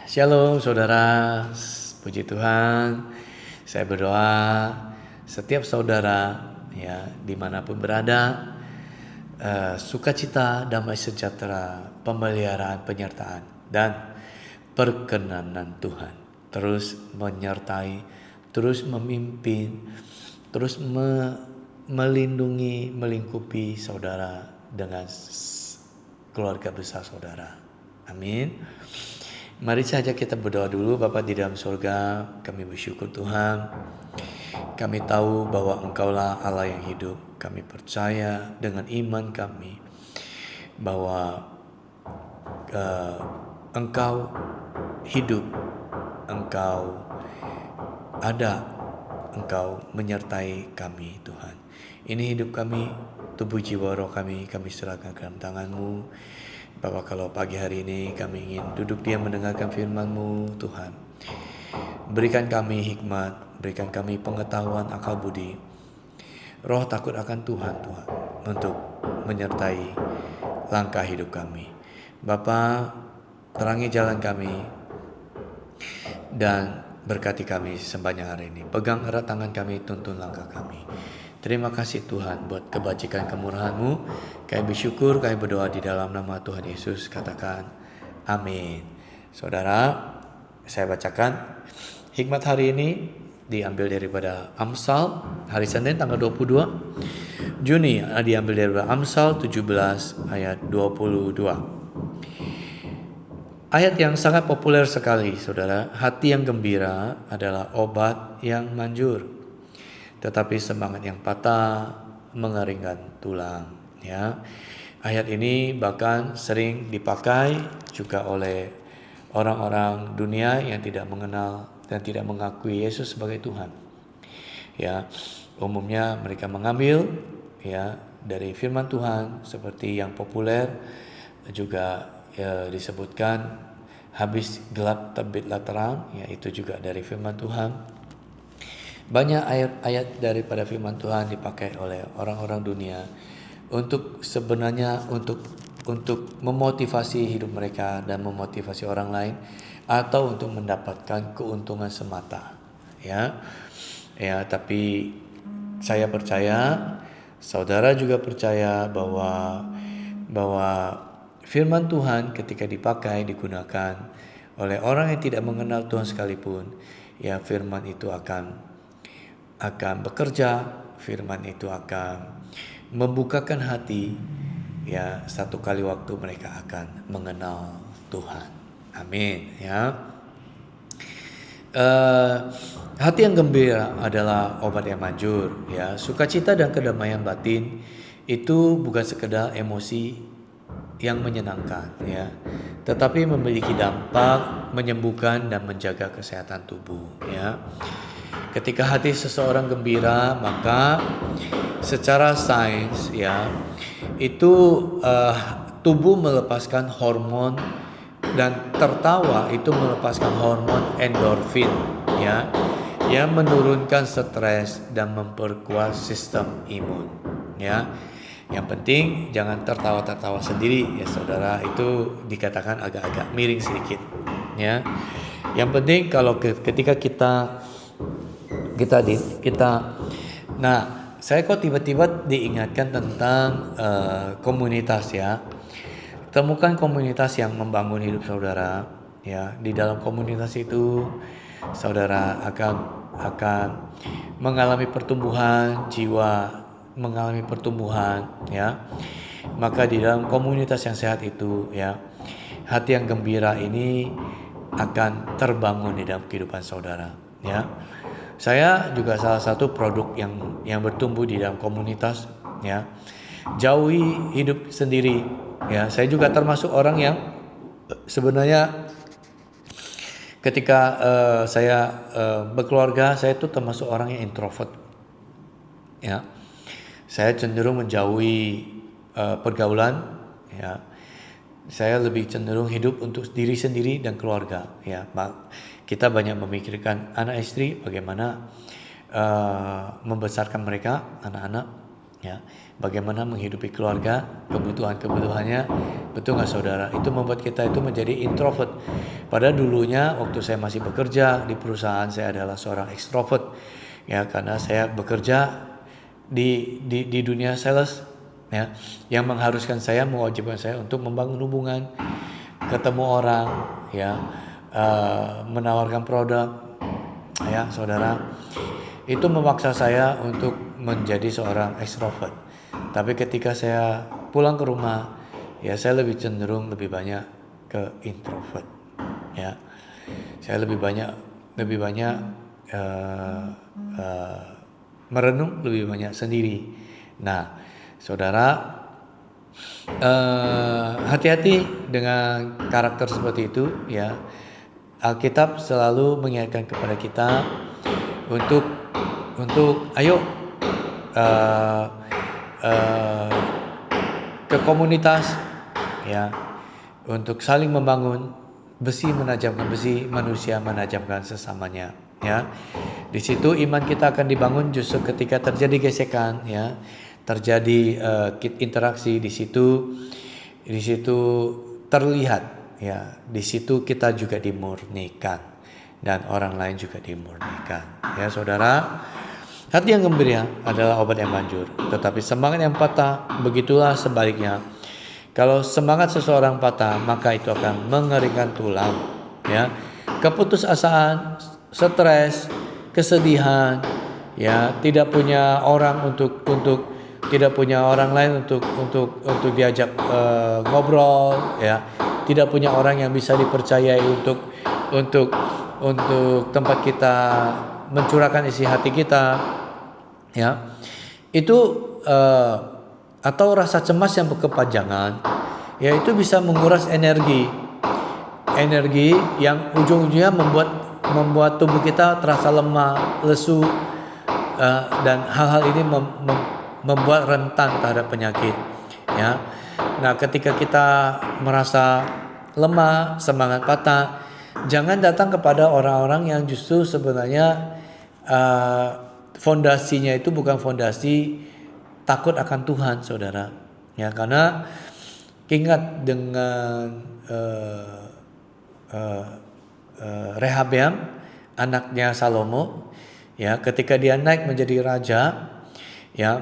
Shalom saudara, puji Tuhan. Saya berdoa setiap saudara ya dimanapun berada, sukacita, damai sejahtera, pemeliharaan, penyertaan dan perkenanan Tuhan terus menyertai, terus memimpin, terus melindungi, melingkupi saudara dengan keluarga besar saudara. Amin. Mari saja kita berdoa dulu. Bapa di dalam surga, kami bersyukur Tuhan. Kami tahu bahwa Engkaulah Allah yang hidup. Kami percaya dengan iman kami bahwa Engkau hidup, Engkau ada, Engkau menyertai kami Tuhan. Ini hidup kami, tubuh jiwa roh kami serahkan ke dalam tangan-Mu. Bapak, kalau pagi hari ini kami ingin duduk diam mendengarkan firman-Mu Tuhan, berikan kami hikmat, berikan kami pengetahuan, akal budi, roh takut akan Tuhan untuk menyertai langkah hidup kami. Bapa, terangi jalan kami dan berkati kami sepanjang hari ini. Pegang erat tangan kami, tuntun langkah kami. Terima kasih Tuhan buat kebajikan kemurahan-Mu. Kami bersyukur, kami berdoa di dalam nama Tuhan Yesus. Katakan amin. Saudara, saya bacakan hikmat hari ini diambil daripada Amsal hari Senin tanggal 22 Juni, diambil daripada Amsal 17 ayat 22. Ayat yang sangat populer sekali, saudara. Hati yang gembira adalah obat yang manjur, tetapi semangat yang patah mengeringkan tulang. Ya, ayat ini bahkan sering dipakai juga oleh orang-orang dunia yang tidak mengenal dan tidak mengakui Yesus sebagai Tuhan. Ya, umumnya mereka mengambil ya dari firman Tuhan seperti yang populer juga disebutkan, habis gelap terbitlah terang, ya itu juga dari firman Tuhan. Banyak ayat-ayat daripada firman Tuhan dipakai oleh orang-orang dunia untuk sebenarnya untuk memotivasi hidup mereka dan memotivasi orang lain, atau untuk mendapatkan keuntungan semata. Ya, tapi saya percaya, saudara juga percaya bahwa firman Tuhan ketika dipakai, digunakan oleh orang yang tidak mengenal Tuhan sekalipun, ya firman itu akan bekerja, firman itu akan membukakan hati, ya satu kali waktu mereka akan mengenal Tuhan. Amin. Ya, hati yang gembira adalah obat yang manjur. Ya, sukacita dan kedamaian batin itu bukan sekedar emosi yang menyenangkan, ya, tetapi memiliki dampak menyembuhkan dan menjaga kesehatan tubuh. Ya. Ketika hati seseorang gembira, maka secara sains ya itu tubuh melepaskan hormon, dan tertawa itu melepaskan hormon endorfin ya, yang menurunkan stres dan memperkuat sistem imun. Ya, yang penting jangan tertawa-tertawa sendiri ya saudara, itu dikatakan agak-agak miring sedikit ya. Yang penting kalau ketika kita nah, saya kok tiba-tiba diingatkan tentang komunitas ya. Temukan komunitas yang membangun hidup saudara ya. Di dalam komunitas itu saudara akan mengalami pertumbuhan jiwa, mengalami pertumbuhan ya. Maka di dalam komunitas yang sehat itu ya, hati yang gembira ini akan terbangun di dalam kehidupan saudara ya. Saya juga salah satu produk yang bertumbuh di dalam komunitas ya. Jauhi hidup sendiri ya. Saya juga termasuk orang yang sebenarnya ketika saya berkeluarga, saya itu termasuk orang yang introvert ya. Saya cenderung menjauhi pergaulan ya. Saya lebih cenderung hidup untuk diri sendiri dan keluarga ya. Kita banyak memikirkan anak istri, bagaimana membesarkan mereka, anak-anak Ya, bagaimana menghidupi keluarga, kebutuhan-kebutuhannya, betul nggak saudara? Itu membuat kita itu menjadi introvert. Pada dulunya waktu saya masih bekerja di perusahaan, saya adalah seorang ekstrovert. Ya, karena saya bekerja di dunia sales, ya, yang mengharuskan saya, mewajibkan saya untuk membangun hubungan, ketemu orang, ya, menawarkan produk, ya, saudara. Itu memaksa saya untuk menjadi seorang ekstrovert. Tapi ketika saya pulang ke rumah, ya saya lebih cenderung lebih banyak ke introvert. Ya, saya lebih banyak uh, uh, merenung, lebih banyak sendiri. Nah, saudara, hati-hati dengan karakter seperti itu. Ya, Alkitab selalu mengingatkan kepada kita untuk ayo uh, uh, ke komunitas, ya, untuk saling membangun. Besi menajamkan besi, manusia menajamkan sesamanya, ya. Di situ iman kita akan dibangun justru ketika terjadi gesekan, ya, terjadi interaksi. Di situ terlihat, ya, di situ kita juga dimurnikan dan orang lain juga dimurnikan, ya, saudara. Hati yang gembira adalah obat yang manjur, tetapi semangat yang patah begitulah sebaliknya. Kalau semangat seseorang patah, maka itu akan mengeringkan tulang, ya. Keputusasaan, stres, kesedihan, ya, tidak punya orang untuk tidak punya orang lain untuk diajak ngobrol, ya. Tidak punya orang yang bisa dipercayai untuk tempat kita mencurahkan isi hati kita, ya. Itu atau rasa cemas yang berkepanjangan, ya, itu bisa menguras energi yang ujung-ujungnya membuat tubuh kita terasa lemah, lesu, dan hal-hal ini membuat rentan terhadap penyakit, ya. Nah, ketika kita merasa lemah, semangat patah, jangan datang kepada orang-orang yang justru sebenarnya fondasinya itu bukan fondasi takut akan Tuhan, saudara. Ya, karena ingat dengan Rehabeam, anaknya Salomo, ya, ketika dia naik menjadi raja, ya,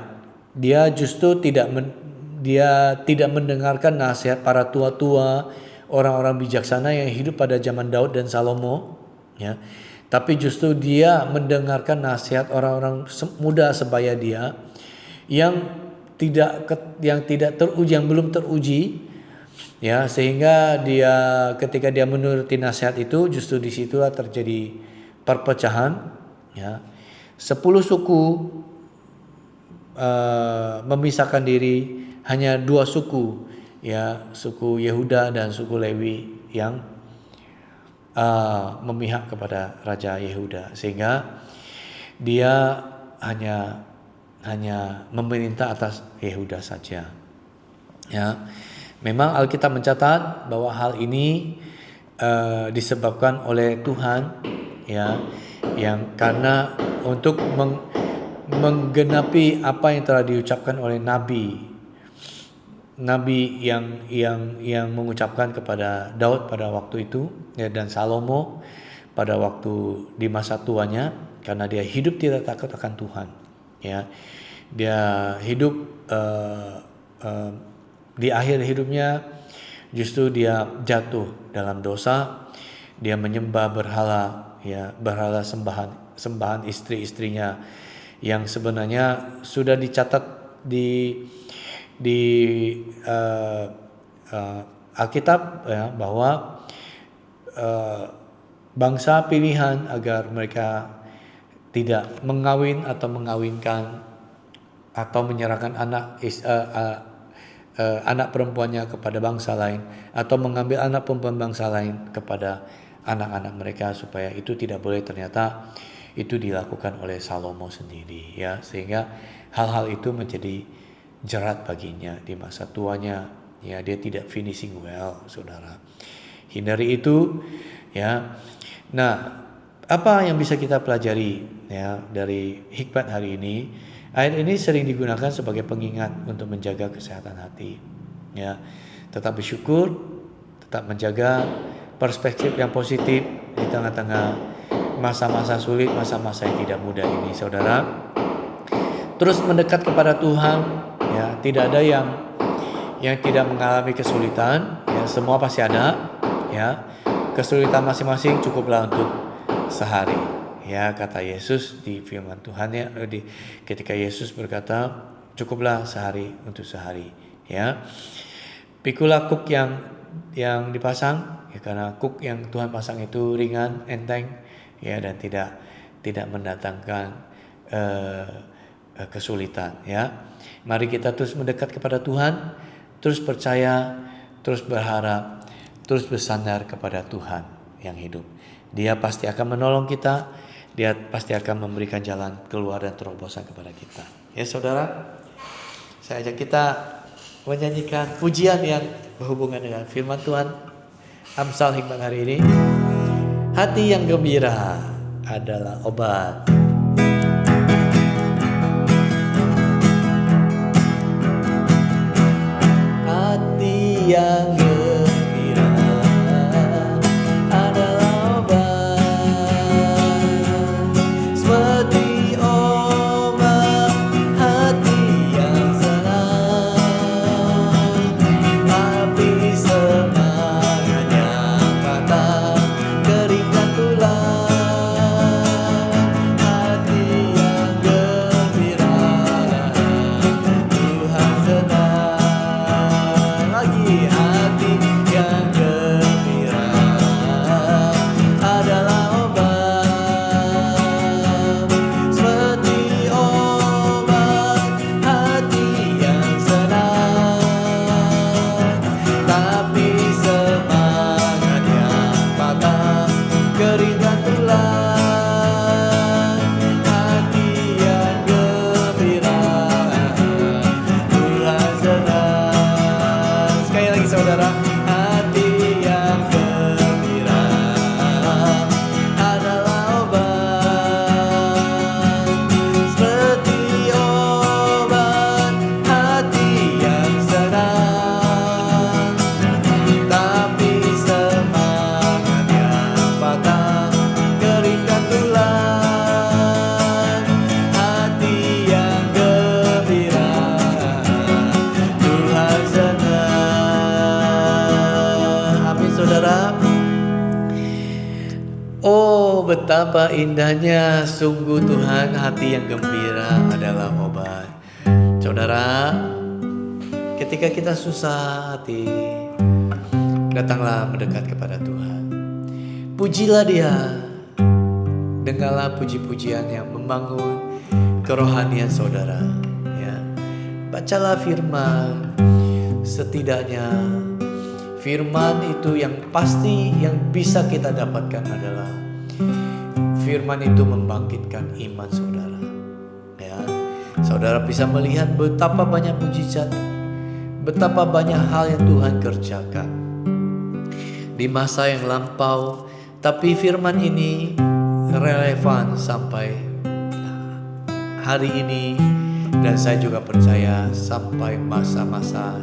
dia justru tidak mendengarkan nasihat para tua-tua, orang-orang bijaksana yang hidup pada zaman Daud dan Salomo, ya. Tapi justru dia mendengarkan nasihat orang-orang muda sebaya dia yang belum teruji, ya, sehingga dia ketika dia menuruti nasihat itu, justru disitulah terjadi perpecahan, ya. 10 suku memisahkan diri, hanya 2 suku, ya, suku Yehuda dan suku Lewi yang memihak kepada Raja Yehuda, sehingga dia hanya memerintah atas Yehuda saja, ya. Memang Alkitab mencatat bahwa hal ini disebabkan oleh Tuhan, ya, yang karena untuk menggenapi apa yang telah diucapkan oleh nabi yang mengucapkan kepada Daud pada waktu itu, ya, dan Salomo pada waktu di masa tuanya, karena dia hidup tidak takut akan Tuhan, ya. Dia hidup di akhir hidupnya justru dia jatuh dalam dosa. Dia menyembah berhala, ya, berhala sembahan istri-istrinya yang sebenarnya sudah dicatat di Alkitab, ya, bahwa bangsa pilihan agar mereka tidak mengawin atau mengawinkan atau menyerahkan anak perempuannya kepada bangsa lain, atau mengambil anak perempuan bangsa lain kepada anak-anak mereka, supaya itu tidak boleh. Ternyata itu dilakukan oleh Salomo sendiri, ya, sehingga hal-hal itu menjadi jerat baginya di masa tuanya, ya. Dia tidak finishing well, saudara. Hindari itu, ya. Nah, apa yang bisa kita pelajari, ya, dari hikmat hari ini? Ayat ini sering digunakan sebagai pengingat untuk menjaga kesehatan hati. Ya, tetap bersyukur, tetap menjaga perspektif yang positif di tengah-tengah masa-masa sulit, masa-masa yang tidak mudah ini, saudara. Terus mendekat kepada Tuhan, ya, tidak ada yang tidak mengalami kesulitan, ya, semua pasti ada, ya. Kesulitan masing-masing cukuplah untuk sehari, ya, kata Yesus di firman Tuhan, ya, ketika Yesus berkata cukuplah sehari untuk sehari, ya. Pikulah kuk yang dipasang, ya, karena kuk yang Tuhan pasang itu ringan, enteng, ya, dan tidak mendatangkan kesulitan, ya. Mari kita terus mendekat kepada Tuhan, terus percaya, terus berharap, terus bersandar kepada Tuhan yang hidup. Dia pasti akan menolong kita, Dia pasti akan memberikan jalan keluar dan terobosan kepada kita. Ya saudara, saya ajak kita menyanyikan pujian yang berhubungan dengan firman Tuhan. Amsal hikmat hari ini, hati yang gembira adalah obat. Hati yang gembira adalah obat, seperti obat hati yang senang, tapi semangat yang patah keringkan tulang. Hati yang gembira Tuhan senang. Hati yang gembira adalah obat, seperti obat hati yang senang, tapi semangat yang patah keringkan tulang. Hati yang gembira Tuhan senang. Sekali lagi saudara, hati yang gembira adalah obat, seperti obat hati yang senang, tapi semangat yang patah keringkan tulang. Hati yang gembira Tuhan senang. Amin saudara. Oh, betapa indahnya sungguh Tuhan, hati yang gembira adalah obat. Saudara, ketika kita susah hati, datanglah mendekat kepada Tuhan. Pujilah Dia. Dengarlah puji-pujian yang membangun kerohanian saudara, ya. Bacalah firman. Setidaknya firman itu yang pasti yang bisa kita dapatkan adalah firman itu membangkitkan iman saudara, ya. Saudara bisa melihat betapa banyak mujizat, betapa banyak hal yang Tuhan kerjakan di masa yang lampau, tapi firman ini relevan sampai hari ini, dan saya juga percaya sampai masa-masa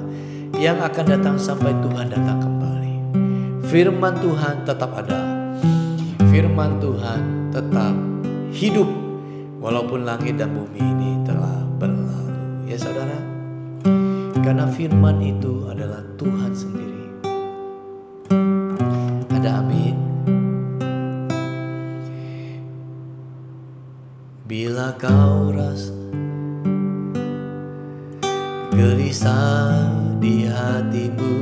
yang akan datang, sampai Tuhan datang kembali. Firman Tuhan tetap ada, firman Tuhan tetap hidup walaupun langit dan bumi ini telah berlalu, ya saudara. Karena firman itu adalah Tuhan sendiri. Ada amin? Bila kau rasa gelisah di hatimu,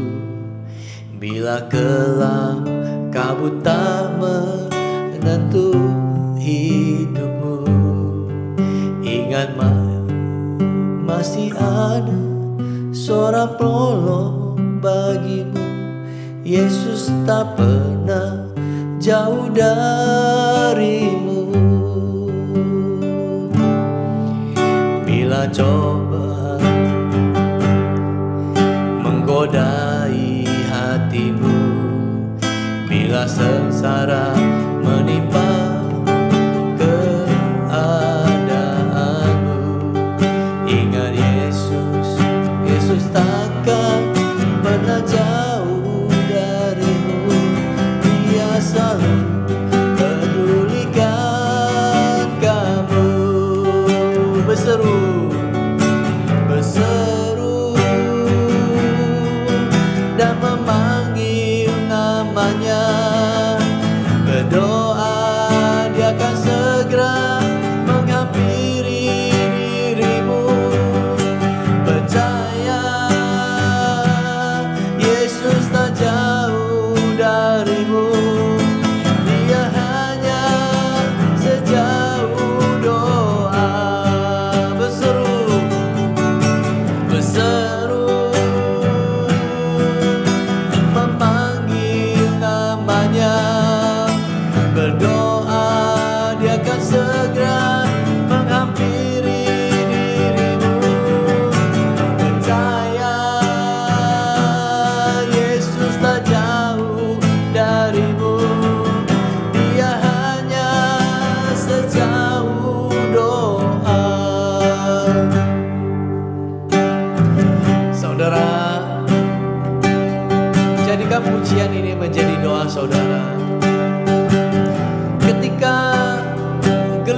bila kelam kabut tak menentu hidupmu, ingat masih ada suara penolong bagimu. Yesus tak pernah jauh darimu. Bila coba menggodai hatimu, bila sengsara menimpa keadaanmu,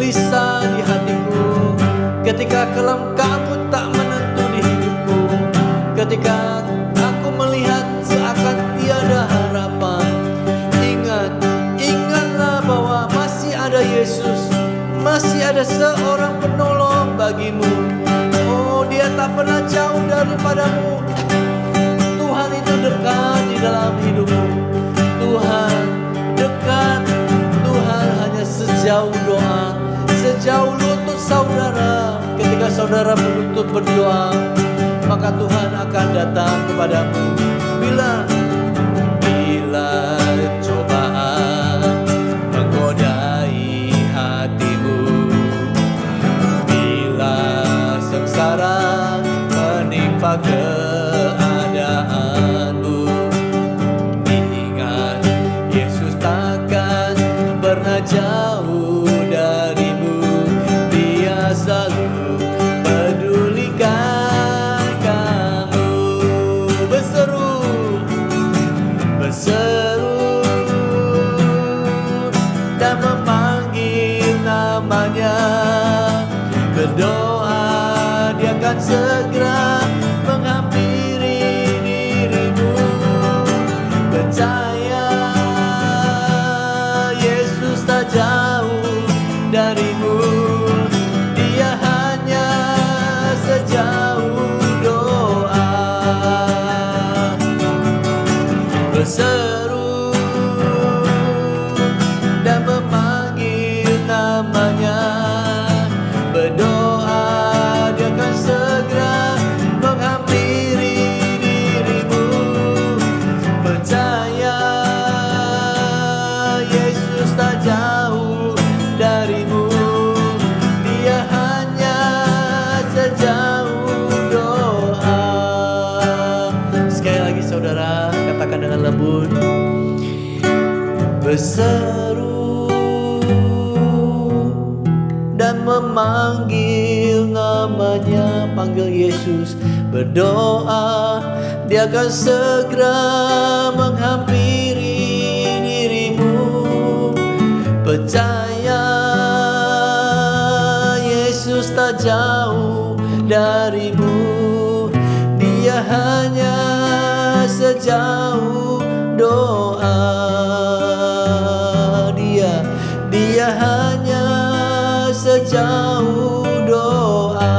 gelisah di hatiku, ketika kelam Kamu tak menentu di hidupku, ketika aku melihat seakan tiada harapan. Ingatlah bahwa masih ada Yesus, masih ada seorang penolong bagimu. Oh, Dia tak pernah jauh daripadamu. Tuhan itu dekat di dalam hidupmu. Tuhan dekat. Tuhan hanya sejauh doa, sejauh lutut saudara. Ketika saudara berlutut berdoa, maka Tuhan akan datang kepadamu. Bila cobaan menggodai hatimu, bila sengsara menimpa keadaanmu, ingat Yesus takkan pernah jauh darimu. Dia selalu pedulikan kamu. Berseru dan memanggil namanya, berdoa Dia akan segera menghampiri dirimu. Percaya Yesus tak jauh darimu. Dia hanya sejauh doa. Berseru dan memanggil namanya, berdoa Dia akan segera menghampiri dirimu. Percaya Yesus tak jauh darimu. Dia hanya sejauh doa. Sekali lagi saudara, katakan dengan lembut. Berseru dan memanggil namanya, panggil Yesus. Berdoa Dia akan segera menghampiri dirimu. Percaya Yesus tak jauh darimu. Dia hanya sejauh doa. Dia hanya sejauh doa.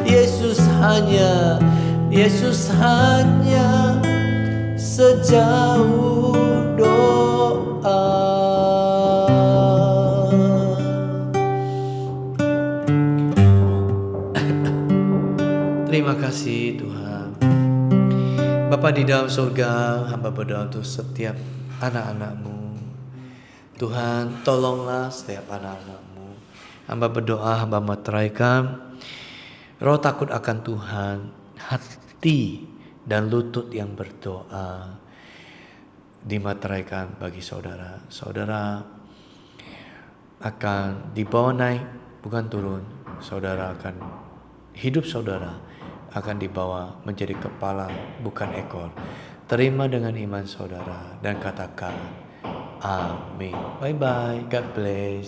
Yesus hanya sejauh doa. Terima kasih Tuhan. Bapa di dalam surga, hamba berdoa untuk setiap anak-anak-Mu. Tuhan, tolonglah setiap anak-anak-Mu. Hamba berdoa, hamba meteraikan roh takut akan Tuhan, hati dan lutut yang berdoa dimateraikan bagi saudara. Saudara akan dibawa naik, bukan turun. Hidup saudara akan dibawa menjadi kepala, bukan ekor. Terima dengan iman saudara dan katakan amin. Bye bye. God bless.